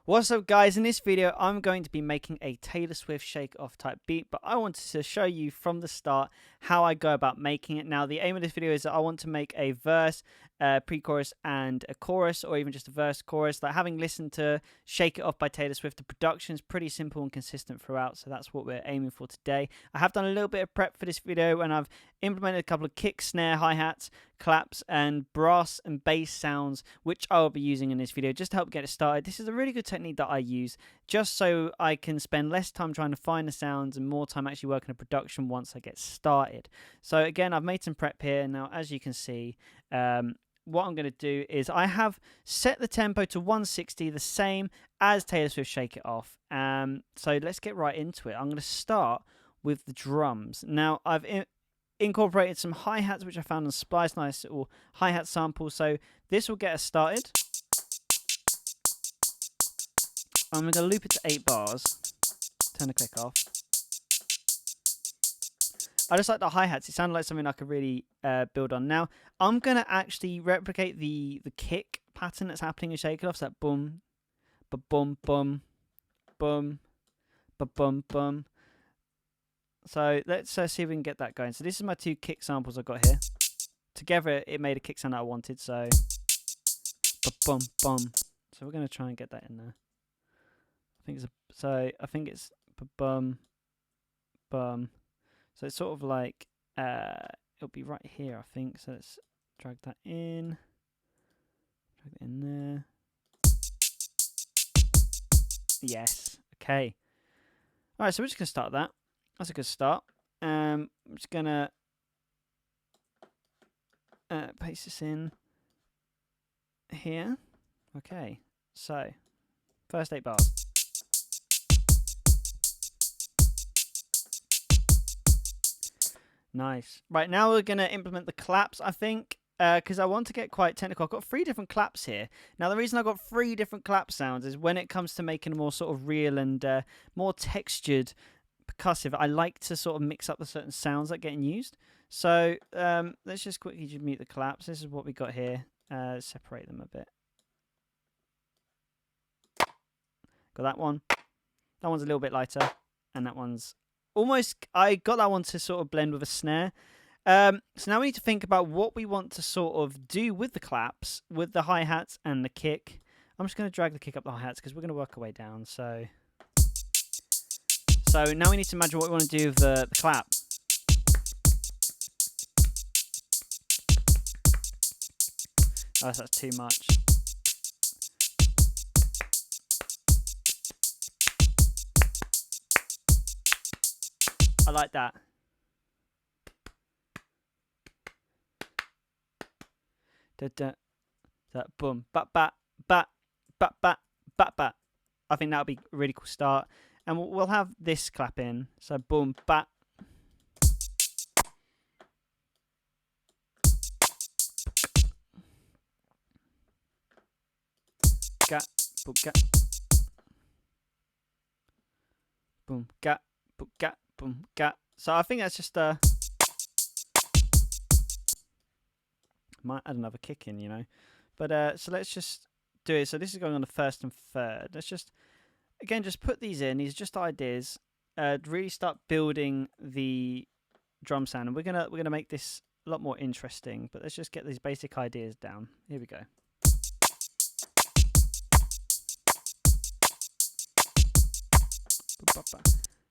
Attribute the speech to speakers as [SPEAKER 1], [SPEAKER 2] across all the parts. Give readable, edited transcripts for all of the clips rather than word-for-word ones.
[SPEAKER 1] What's up guys, in this video I'm going to be making a Taylor Swift shake off type beat, but I wanted to show you from the start how I go about making it. Now the aim of this video is that I want to make a verse, pre-chorus and a chorus, or even just a verse chorus. Like, having listened to Shake It Off by Taylor Swift, the production is pretty simple and consistent throughout, so that's what we're aiming for today. I have done a little bit of prep for this video and I've implemented a couple of kick, snare, hi-hats, claps and brass and bass sounds which I will be using in this video just to help get it started. This is a really good technique that I use just so I can spend less time trying to find the sounds and more time actually working on production once I get started. So again, I've made some prep here. Now as you can see, what I'm going to do is I have set the tempo to 160, the same as Taylor Swift Shake It Off. So let's get right into it. I'm going to start with the drums. Now I've incorporated some hi-hats which I found on Splice, nice little hi-hat sample, so this will get us started. I'm going to loop it to 8 bars, turn the click off. I just like the hi-hats, it sounded like something I could really build on. Now I'm going to actually replicate the kick pattern that's happening in Shake It Off, so that boom, ba-bum, bum, bum, ba-bum, bum. So let's see if we can get that going. So this is my 2 kick samples I've got here. Together it made a kick sound that I wanted, so ba-bum, bum. So we're going to try and get that in there. I think it's ba-bum, bum. So it's sort of like, it'll be right here, I think. So let's drag that in. Drag it in there. Yes. Okay. Alright, so we're just going to start that. That's a good start. I'm just going to paste this in here. Okay. So, first 8 bars. Nice. Right, now we're going to implement the claps, I think, because I want to get quite technical. I've got 3 different claps here. Now, the reason I've got 3 different clap sounds is when it comes to making a more sort of real and more textured percussive, I like to sort of mix up the certain sounds that are getting used. So let's just quickly just mute the claps. This is what we got here. Separate them a bit. Got that one. That one's a little bit lighter, and that one's almost, I got that one to sort of blend with a snare. So now we need to think about what we want to sort of do with the claps, with the hi-hats and the kick. I'm just going to drag the kick up the hi-hats because we're going to work our way down. So now we need to imagine what we want to do with the clap. Oh, that's too much. I like that. Da da da boom bat bat bat bat bat bat bat. I think that'll be a really cool start. And we'll have this clap in. So boom bat. Gat boom gat. Boom gat boom gat boom gat. So I think that's just might add another kick in, you know. But so let's just do it. So this is going on the 1st and 3rd. Let's just again just put these in. These are just ideas. Really start building the drum sound, and we're gonna make this a lot more interesting. But let's just get these basic ideas down. Here we go.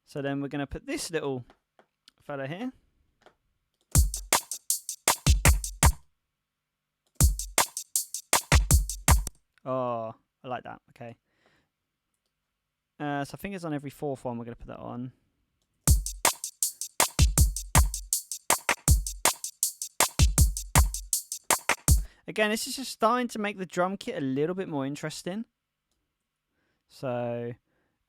[SPEAKER 1] So then we're gonna put this little fella here. Oh, I like that. Okay. So I think it's on every 4th one. We're going to put that on. Again, this is just starting to make the drum kit a little bit more interesting. So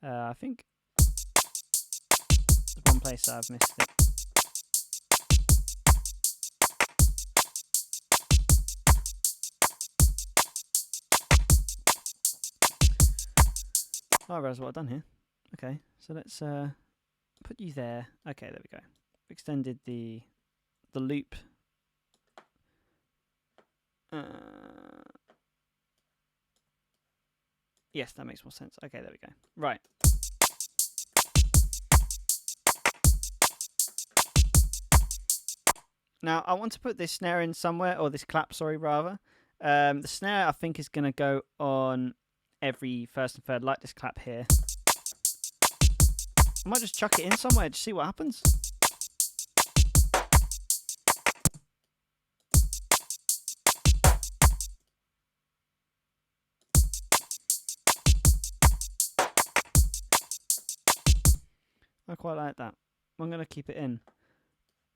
[SPEAKER 1] I think there's one place that I've missed it. Oh, I realise what I've done here. Okay, so let's put you there. Okay, there we go. Extended the loop. Yes, that makes more sense. Okay, there we go. Right. Now, I want to put this snare in somewhere, or this clap, sorry, rather. The snare, I think, is going to go on every first and third, like this clap here. I might just chuck it in somewhere to see what happens. I quite like that. I'm going to keep it in.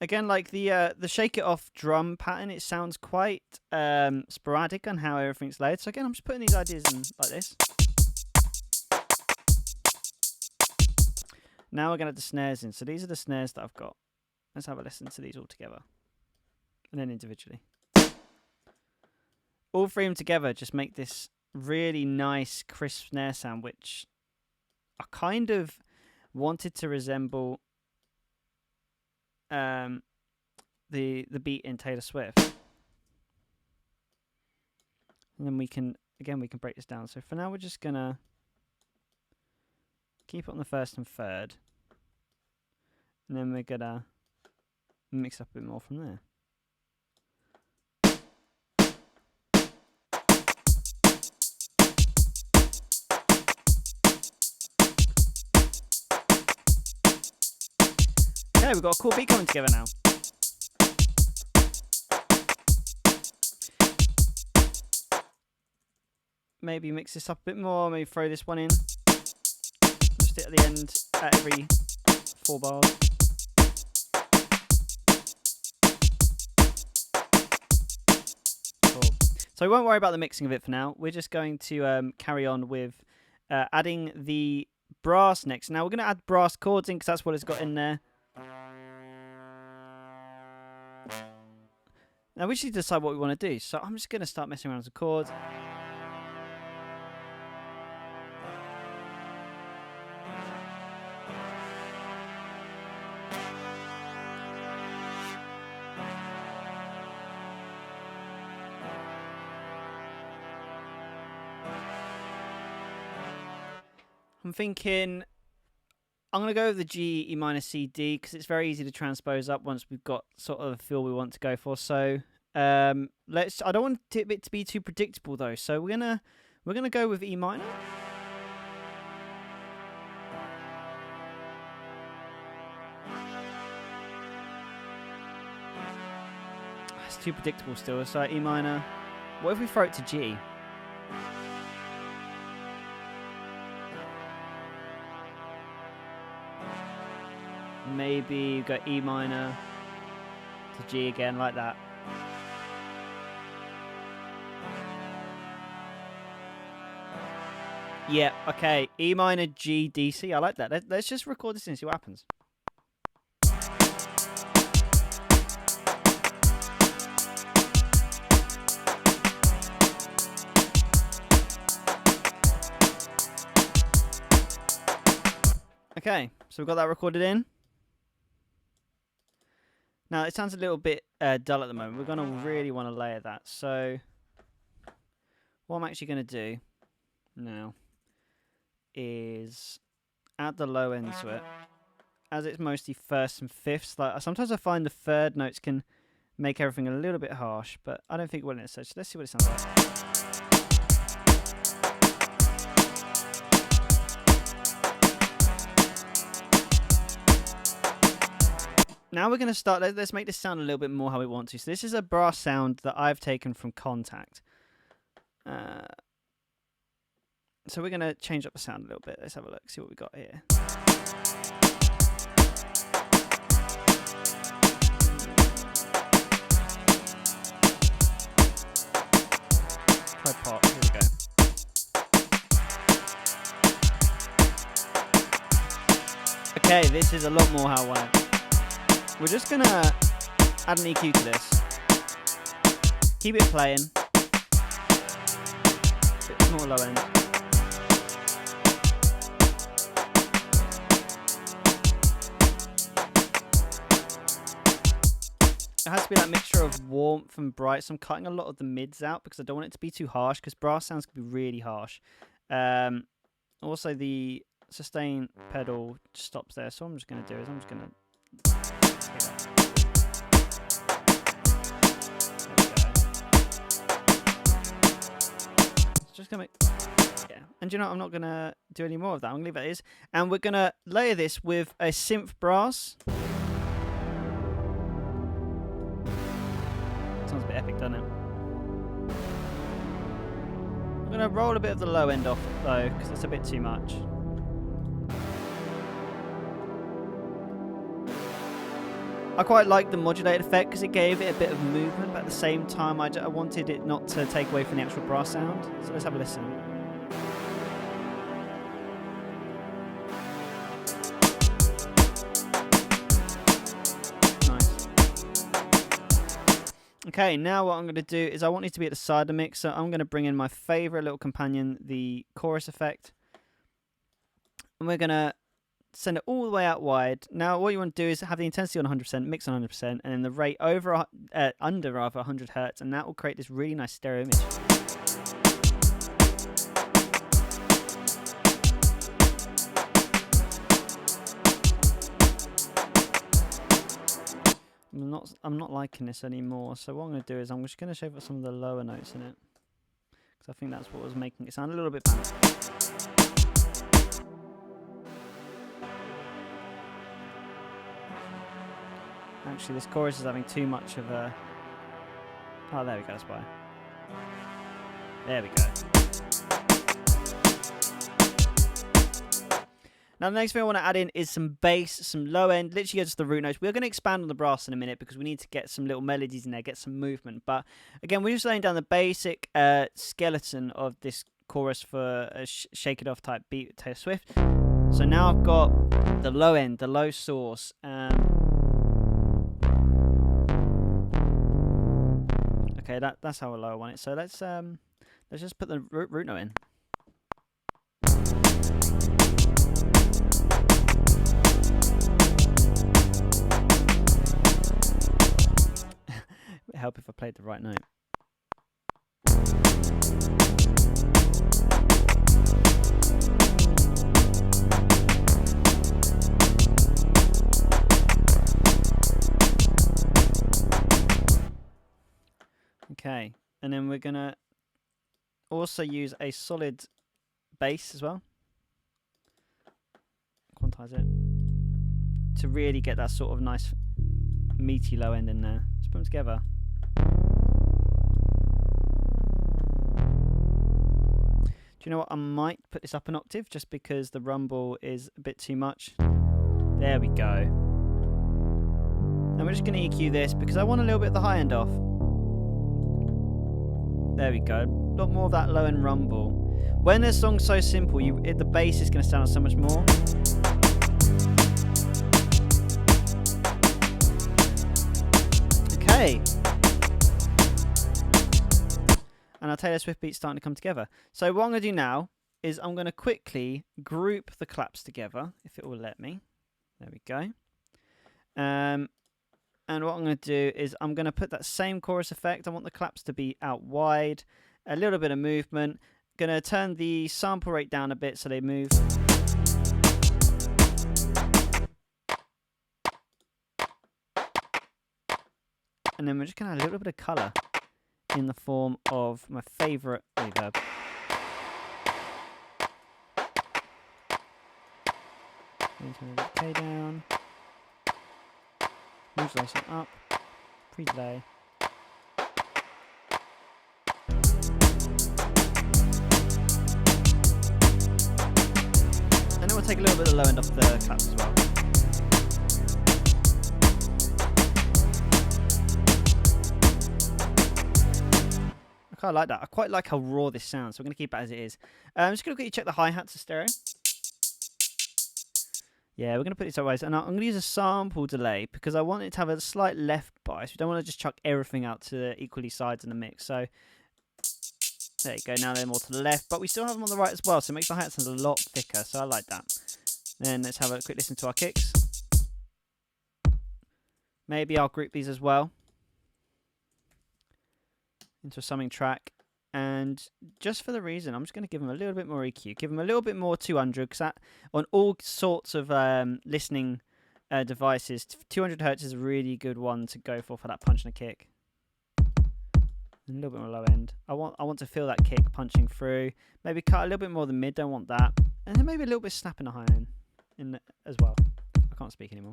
[SPEAKER 1] Again, like the shake it off drum pattern, it sounds quite sporadic on how everything's laid. So again, I'm just putting these ideas in like this. Now we're going to add the snares in. So these are the snares that I've got. Let's have a listen to these all together. And then individually. All three of them together just make this really nice, crisp snare sound, which I kind of wanted to resemble the beat in Taylor Swift. And then we can break this down. So for now, we're just going to keep it on the first and third. And then we're going to mix up a bit more from there. Okay, we've got a cool beat coming together now. Maybe mix this up a bit more, maybe throw this one in. Just it at the end at every 4 bars. Cool. So we won't worry about the mixing of it for now. We're just going to carry on with adding the brass next. Now we're going to add brass chords in because that's what it's got in there. Now we just need to decide what we want to do. So I'm just going to start messing around with the chords. I'm thinking I'm going to go with the G, E minor, C, D because it's very easy to transpose up once we've got sort of the feel we want to go for. So I don't want it to be too predictable though. So we're gonna go with E minor. It's too predictable still. So E minor. What if we throw it to G? Maybe go E minor to G again, like that. Yeah, okay. E minor, G, D, C. I like that. Let's just record this and see what happens. Okay, so we've got that recorded in. Now, it sounds a little bit dull at the moment. We're going to really want to layer that. So, what I'm actually going to do now is add the low end to it. As it's mostly firsts and fifths, like sometimes I find the third notes can make everything a little bit harsh, but I don't think it will in it. So let's see what it sounds like. Now we're going to start, let's make this sound a little bit more how we want to. So this is a brass sound that I've taken from Contact. So we're going to change up the sound a little bit. Let's have a look, see what we got here. Try pop, here we go. Okay, this is a lot more how I want it. We're just going to add an EQ to this. Keep it playing. Bit more low end. It has to be that mixture of warmth and bright. So I'm cutting a lot of the mids out because I don't want it to be too harsh because brass sounds can be really harsh. Also, the sustain pedal stops there. So what I'm just going to do is I'm just going to. Just gonna make, yeah. And you know what? I'm not gonna do any more of that. I'm gonna leave it as is, and we're gonna layer this with a synth brass. Sounds a bit epic, doesn't it? I'm gonna roll a bit of the low end off though, because it's a bit too much. I quite like the modulated effect because it gave it a bit of movement, but at the same time I wanted it not to take away from the actual brass sound. So let's have a listen. Nice. Okay, now what I'm going to do is I want it to be at the side of the mix, so I'm going to bring in my favourite little companion, the chorus effect. And we're going to send it all the way out wide. Now what you want to do is have the intensity on 100%, mix on 100%, and then the rate under 100 hertz, and that will create this really nice stereo image. I'm not liking this anymore, so what I'm going to do is I'm just going to shave up some of the lower notes in it, because I think that's what was making it sound a little bit balanced. Actually, this chorus is having too much of a... Oh, there we go, that's why. There we go. Now, the next thing I want to add in is some bass, some low end, literally just the root notes. We're going to expand on the brass in a minute because we need to get some little melodies in there, get some movement. But again, we're just laying down the basic skeleton of this chorus for a shake it off type beat with Taylor Swift. So now I've got the low end, the low source. Okay, that's how low I want it. So let's just put the root note in. It would help if I played the right note. Okay, and then we're gonna also use a solid bass as well. Quantize it to really get that sort of nice meaty low end in there. Let's put them together. Do you know what? I might put this up an octave just because the rumble is a bit too much. There we go. Now we're just going to EQ this because I want a little bit of the high end off. There we go. A lot more of that low end rumble. When the song's so simple, the bass is going to stand out so much more. Okay. And our Taylor Swift beat's starting to come together. So what I'm going to do now is I'm going to quickly group the claps together, if it will let me. There we go. And what I'm going to do is I'm going to put that same chorus effect. I want the claps to be out wide, a little bit of movement. Going to turn the sample rate down a bit so they move. And then we're just going to add a little bit of colour in the form of my favourite reverb. Turn the decay down. Modulation up. Pre-delay. And then we'll take a little bit of the low end off the claps as well. I quite like that. I quite like how raw this sounds, so we're going to keep it as it is. I'm just going to quickly check the hi-hats of stereo. Yeah, we're going to put it sideways, and I'm going to use a sample delay because I want it to have a slight left bias. We don't want to just chuck everything out to the equally sides in the mix. So there you go. Now they're more to the left, but we still have them on the right as well, so it makes the hi-hat sound a lot thicker. So I like that. Then let's have a quick listen to our kicks. Maybe I'll group these as well into a summing track. And just for the reason, I'm just going to give them a little bit more EQ. Give them a little bit more 200, because that, on all sorts of listening devices, 200 hertz is a really good one to go for that punch and a kick. And a little bit more low end. I want to feel that kick punching through. Maybe cut a little bit more than mid. Don't want that. And then maybe a little bit snap in the high end as well. I can't speak anymore.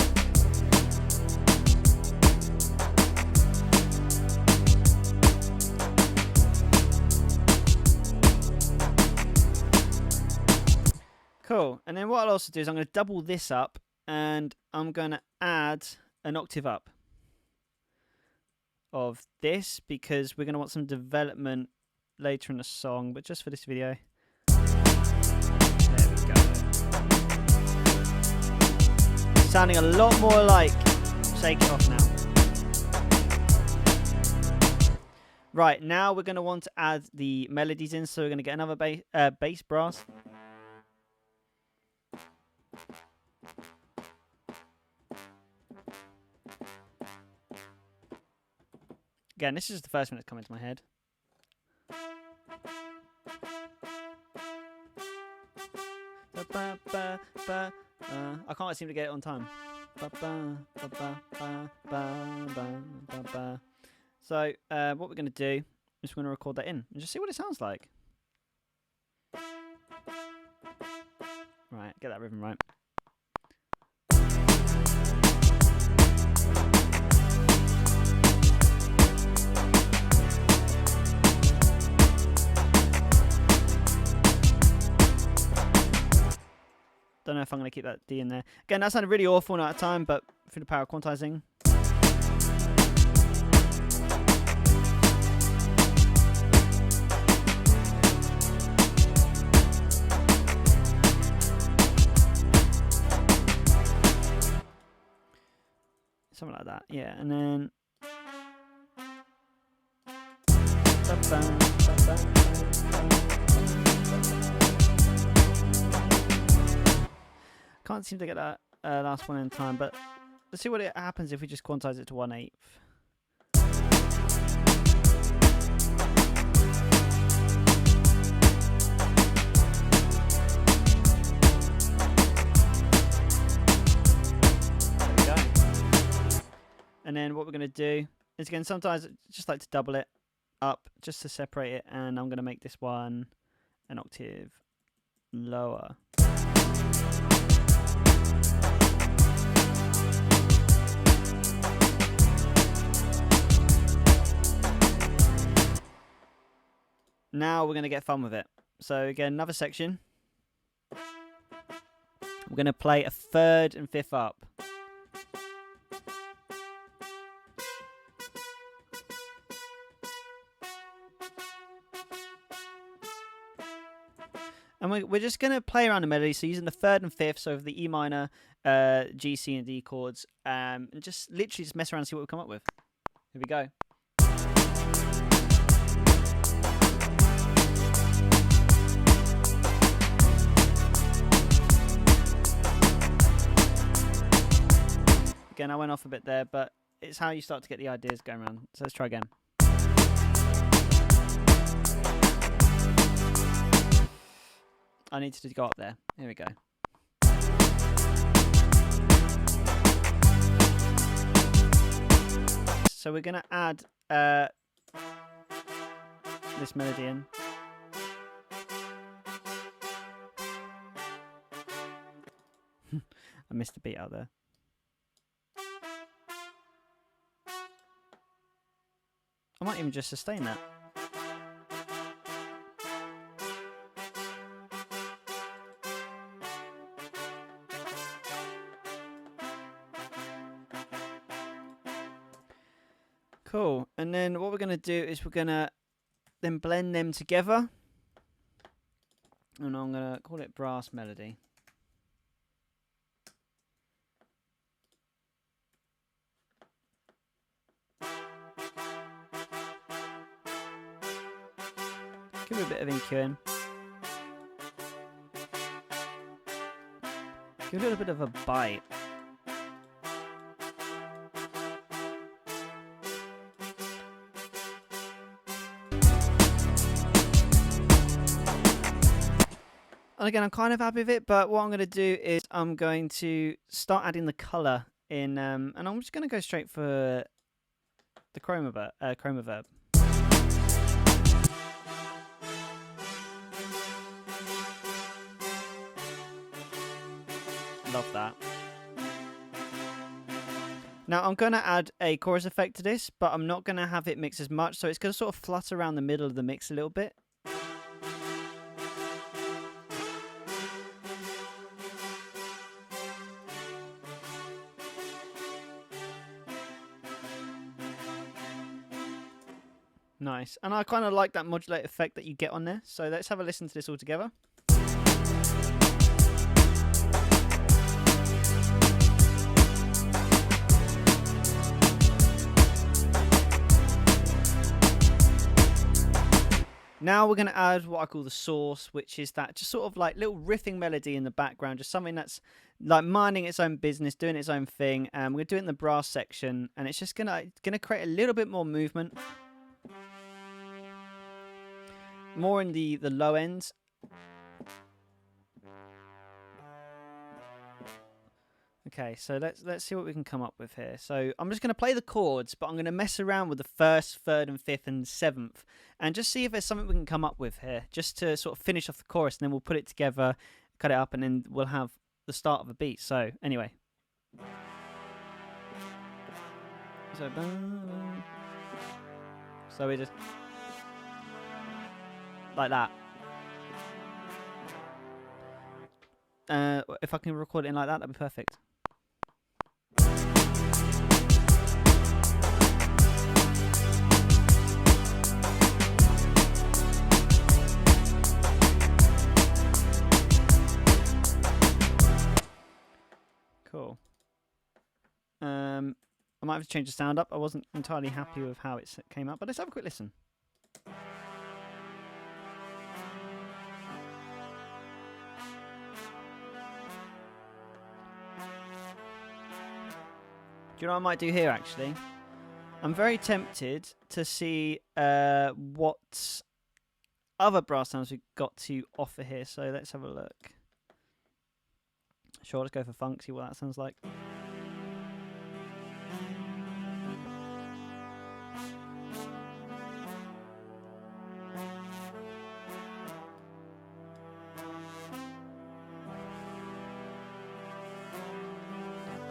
[SPEAKER 1] Cool. And then what I'll also do is I'm going to double this up, and I'm going to add an octave up of this, because we're going to want some development later in the song, but just for this video. There we go. Sounding a lot more like Shake It Off now. Right, now we're going to want to add the melodies in, so we're going to get another bass brass. Again, this is the first one that's come into my head. I can't seem to get it on time. So, what we're going to do is we're going to record that in and just see what it sounds like. Right, get that rhythm right. Don't know if I'm going to keep that D in there. Again, that sounded really awful at the time, but through the power of quantizing. Something like that, yeah. And then can't seem to get that last one in time, but let's see what it happens if we just quantize it to 1/8. There we go. And then what we're going to do is, again, sometimes I just like to double it up just to separate it, and I'm going to make this one an octave lower. Now we're going to get fun with it. So again, another section. We're going to play a third and fifth up. And we're just going to play around the melody, so using the third and fifth, so the E minor, G, C, and D chords, and just literally just mess around and see what we come up with. Here we go. Again, I went off a bit there, but it's how you start to get the ideas going around. So let's try again. I need to go up there. Here we go. So we're going to add this melody in. I missed a beat out there. I might even just sustain that. Cool. And then what we're going to do is we're going to then blend them together. And I'm going to call it brass melody. Give it a bit of EQ in. Give it a little bit of a bite. And again, I'm kind of happy with it, but what I'm going to do is I'm going to start adding the color in, and I'm just going to go straight for the chroma verb. Love that. Now I'm going to add a chorus effect to this, but I'm not going to have it mix as much, so it's going to sort of flutter around the middle of the mix a little bit. Nice. And I kind of like that modulate effect that you get on there, so let's have a listen to this all together. Now we're going to add what I call the source, which is that just sort of like little riffing melody in the background, just something that's like minding its own business, doing its own thing. And we're going to do it in the brass section, and it's just gonna create a little bit more movement, more in the low ends. Okay, so let's see what we can come up with here. So I'm just going to play the chords, but I'm going to mess around with the first, third, and fifth, and seventh, and just see if there's something we can come up with here, just to sort of finish off the chorus, and then we'll put it together, cut it up, and then we'll have the start of a beat. So anyway, so we just like that. If I can record it in like that, that'd be perfect. Cool. I might have to change the sound up. I wasn't entirely happy with how it came out, but let's have a quick listen. Do you know what I might do here, actually? I'm very tempted to see what other brass sounds we've got to offer here. So let's have a look. Sure, let's go for funk, see what that sounds like.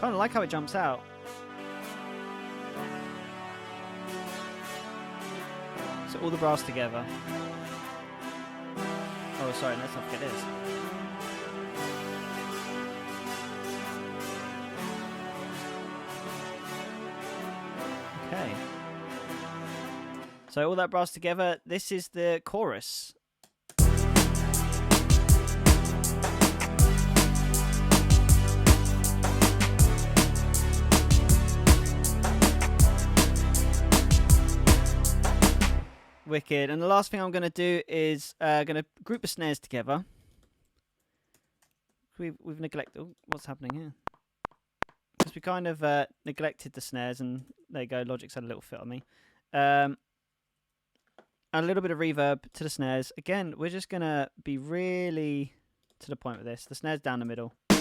[SPEAKER 1] Kind of like how it jumps out. So all the brass together. Oh, sorry, let's not forget this. Okay. So all that brass together, this is the chorus. Wicked. And the last thing I'm going to do is going to group the snares together. We've neglected... Oh, what's happening here? Because we kind of neglected the snares, and there you go, Logic's had a little fit on me. And a little bit of reverb to the snares. Again, we're just going to be really to the point with this. The snares down the middle. I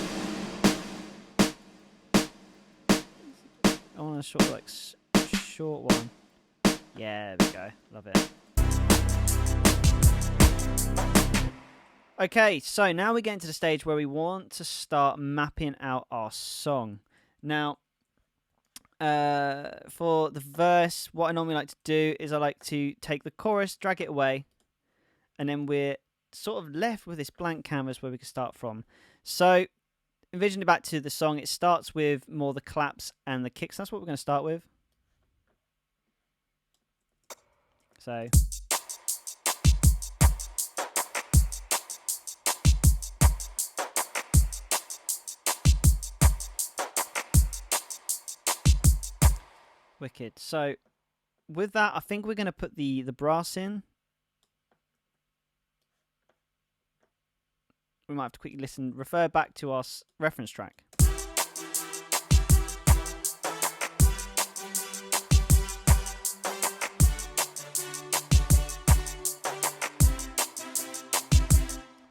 [SPEAKER 1] want a short one. Yeah, there we go. Love it. Okay, so now we get into the stage where we want to start mapping out our song. Now, for the verse, what I normally like to do is I like to take the chorus, drag it away, and then we're sort of left with this blank canvas where we can start from. So, envision it back to the song. It starts with more the claps and the kicks. That's what we're going to start with. So... Wicked. So with that, I think we're going to put the brass in. We might have to quickly refer back to our reference track.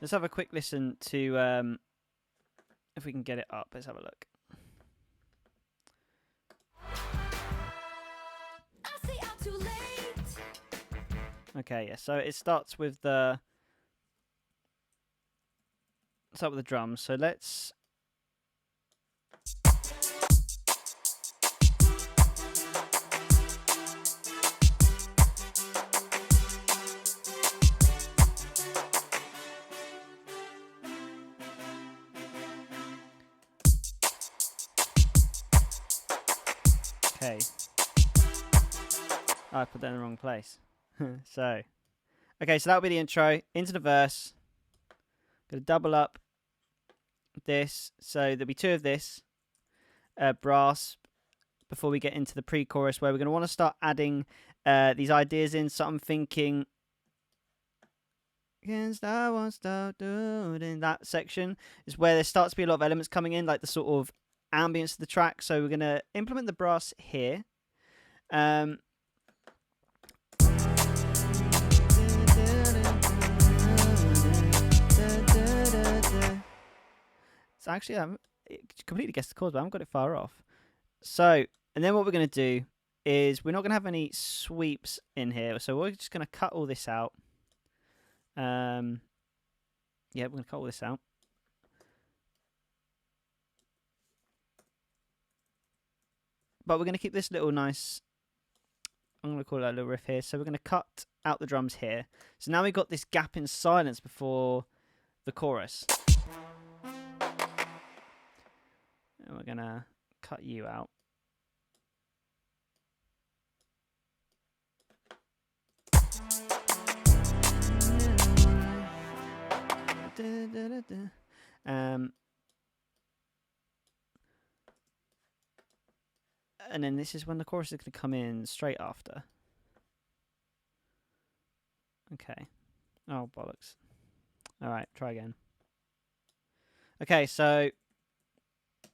[SPEAKER 1] Let's have a quick listen to, if we can get it up, let's have a look. Okay, yeah, so it starts with the drums. So let's okay. Oh, I put that in the wrong place. So, okay, so that'll be the intro. Into the verse. Gonna double up this, so there'll be 2 of this brass before we get into the pre-chorus, where we're gonna want to start adding these ideas in. So I'm thinking, in that section is where there starts to be a lot of elements coming in, like the sort of ambience of the track. So we're gonna implement the brass here. So actually, I completely guessed the chords, but I haven't got it far off. So, and then what we're going to do is we're not going to have any sweeps in here. So we're just going to cut all this out. Yeah, we're going to cut all this out. But we're going to keep this little nice, I'm going to call it a little riff here. So we're going to cut out the drums here. So now we've got this gap in silence before the chorus. And we're going to cut you out. And then this is when the chorus is going to come in straight after. Okay. Oh, bollocks. Alright, try again. Okay, so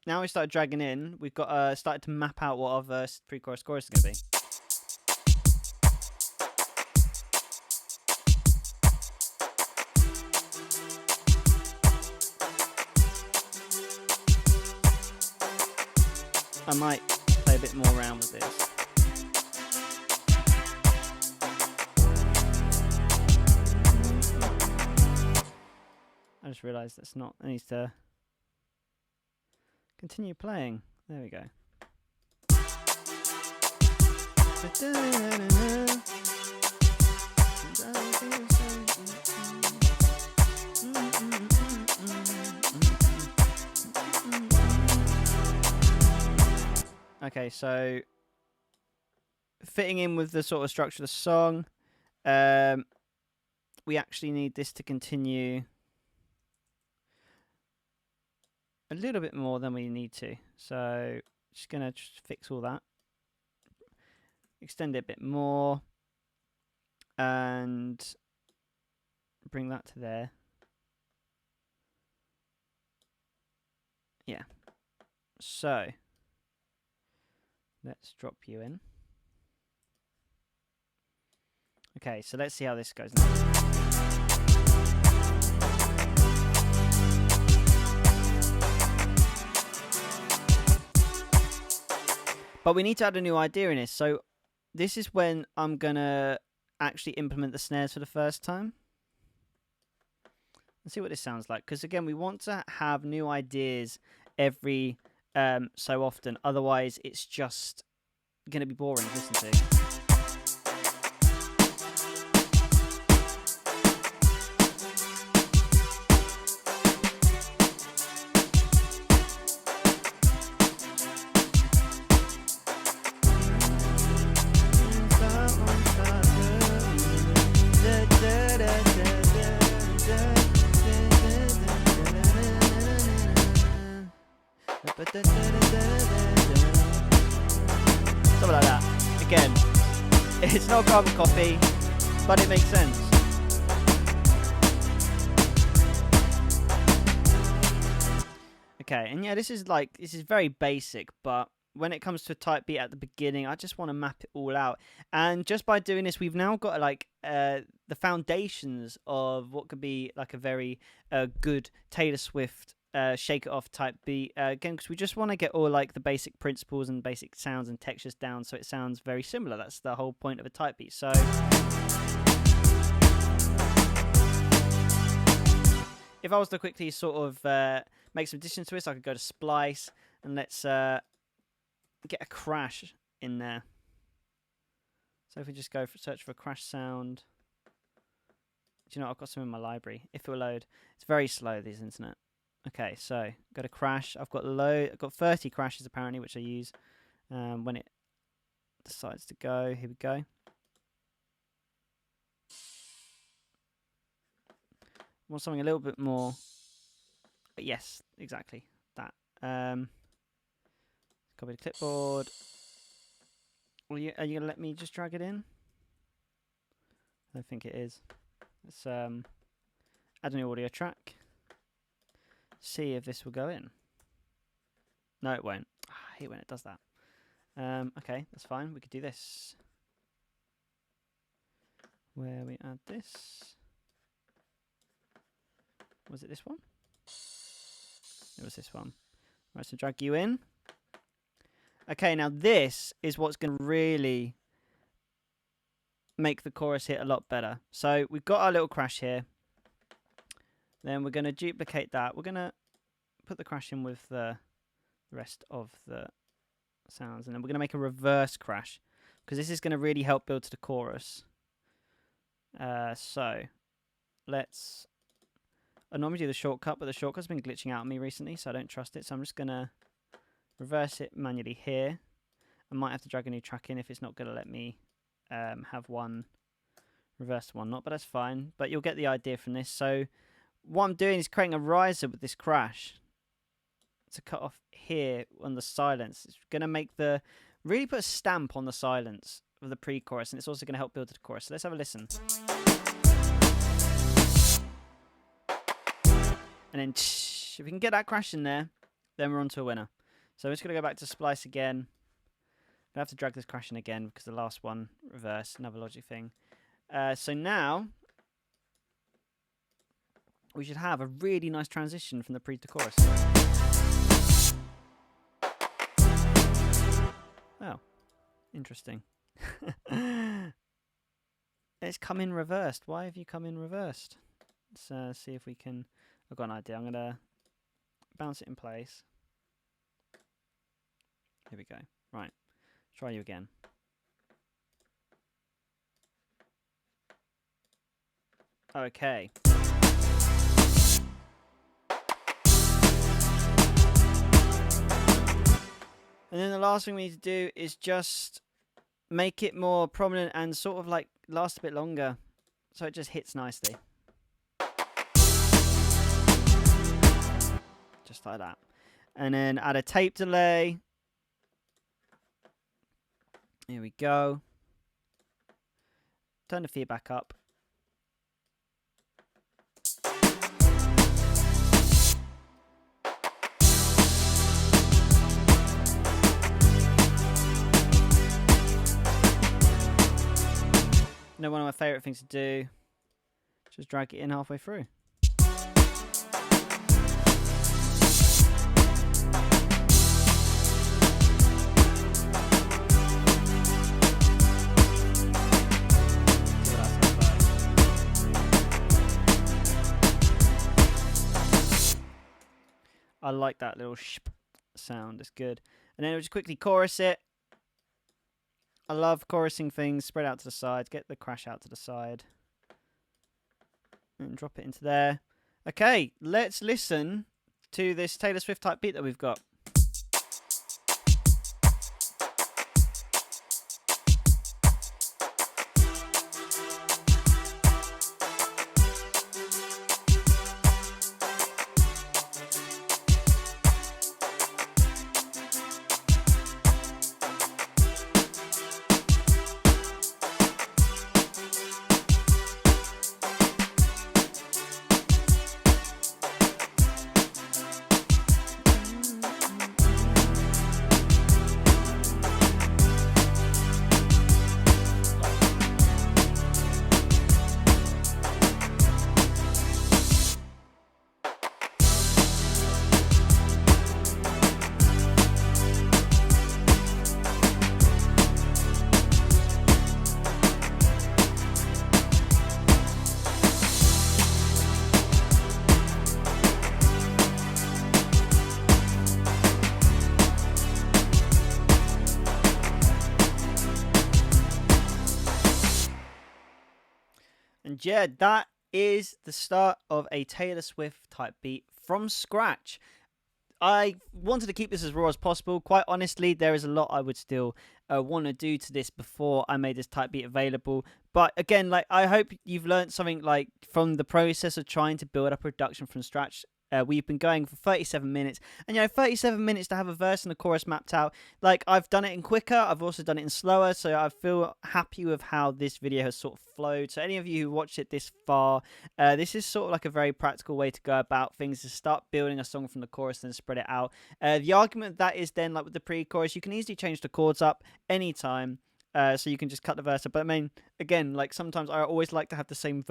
[SPEAKER 1] now we started dragging in. We've got started to map out what our verse, pre-chorus, chorus is going to be. I might play a bit more around with this. I just realised that's not. I need to continue playing. There we go. Okay, so fitting in with the sort of structure of the song, we actually need this to continue a little bit more than we need to. So just gonna fix all that, extend it a bit more, and bring that to there. Yeah. So let's drop you in. Okay, so let's see how this goes now. But we need to add a new idea in this. So this is when I'm going to actually implement the snares for the first time. Let's see what this sounds like. Because again, we want to have new ideas every so often. Otherwise, it's just going to be boring to listen to. Something like that. Again, it's not carbon copy, but it makes sense. Okay, and yeah, this is very basic, but when it comes to a type beat at the beginning, I just want to map it all out. And just by doing this, we've now got like the foundations of what could be like a very good Taylor Swift shake it off type beat. Again, because we just want to get all like the basic principles and basic sounds and textures down, so it sounds very similar. That's the whole point of a type beat. So if I was to quickly sort of make some additions to this, I could go to Splice and let's get a crash in there. So if we just go for search for a crash sound, do you know what? I've got some in my library. If it will load, it's very slow, this internet. Okay, so go to crash. I've got 30 crashes apparently, which I use when it decides to go. Here we go. Want something a little bit more. But yes, exactly that. Copy the clipboard. Are you gonna let me just drag it in? I don't think it is. Let's add a new audio track. See if this will go in. No, it won't. I hate when it does that. Okay, that's fine. We could do this. Where we add this. Was it this one? It was this one. Right, so drag you in. Okay, now this is what's going to really make the chorus hit a lot better. So we've got our little crash here. Then we're going to duplicate that. We're going to put the crash in with the rest of the sounds. And then we're going to make a reverse crash, because this is going to really help build to the chorus. So let's... I normally do the shortcut, but the shortcut's been glitching out on me recently, so I don't trust it. So I'm just going to reverse it manually here. I might have to drag a new track in if it's not going to let me have one reverse one not, but that's fine. But you'll get the idea from this. So what I'm doing is creating a riser with this crash to cut off here on the silence. It's going to make the really put a stamp on the silence of the pre-chorus, and it's also going to help build to the chorus. So let's have a listen. And then if we can get that crash in there, then we're on to a winner. So I'm just going to go back to Splice again. I have to drag this crash in again because the last one reverse, another logic thing. So now we should have a really nice transition from the pre to chorus. Oh, interesting. It's come in reversed. Why have you come in reversed? Let's see if we can... I've got an idea. I'm going to bounce it in place. Here we go. Right. Try you again. Okay. And then the last thing we need to do is just make it more prominent and sort of like last a bit longer, so it just hits nicely. Just like that. And then add a tape delay. Here we go. Turn the feedback up. You know, one of my favourite things to do, just drag it in halfway through. I like that little shp sound, it's good. And then we'll just quickly chorus it. I love chorusing things, spread out to the side, get the crash out to the side. And drop it into there. Okay, let's listen to this Taylor Swift type beat that we've got. And yeah, that is the start of a Taylor Swift type beat from scratch. I wanted to keep this as raw as possible. Quite honestly, there is a lot I would still want to do to this before I made this type beat available. But again, like, I hope you've learned something like from the process of trying to build up a production from scratch. We've been going for 37 minutes, and 37 minutes to have a verse and a chorus mapped out. Like, I've done it in quicker, I've also done it in slower, so I feel happy with how this video has sort of flowed. So any of you who watched it this far, this is sort of like a very practical way to go about things, to start building a song from the chorus and then spread it out. The argument that is then, like with the pre-chorus, you can easily change the chords up anytime. So you can just cut the verse up. But I mean, again, like sometimes I always like to have the same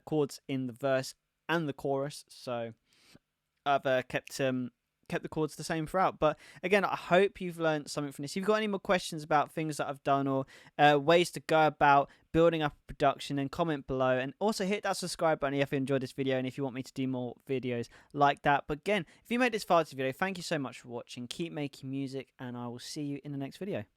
[SPEAKER 1] chords in the verse and the chorus, so I've kept the chords the same throughout. But again, I hope you've learned something from this. If you've got any more questions about things that I've done or ways to go about building up a production, then comment below. And also hit that subscribe button if you enjoyed this video and if you want me to do more videos like that. But again, if you made this far to the video, thank you so much for watching. Keep making music, and I will see you in the next video.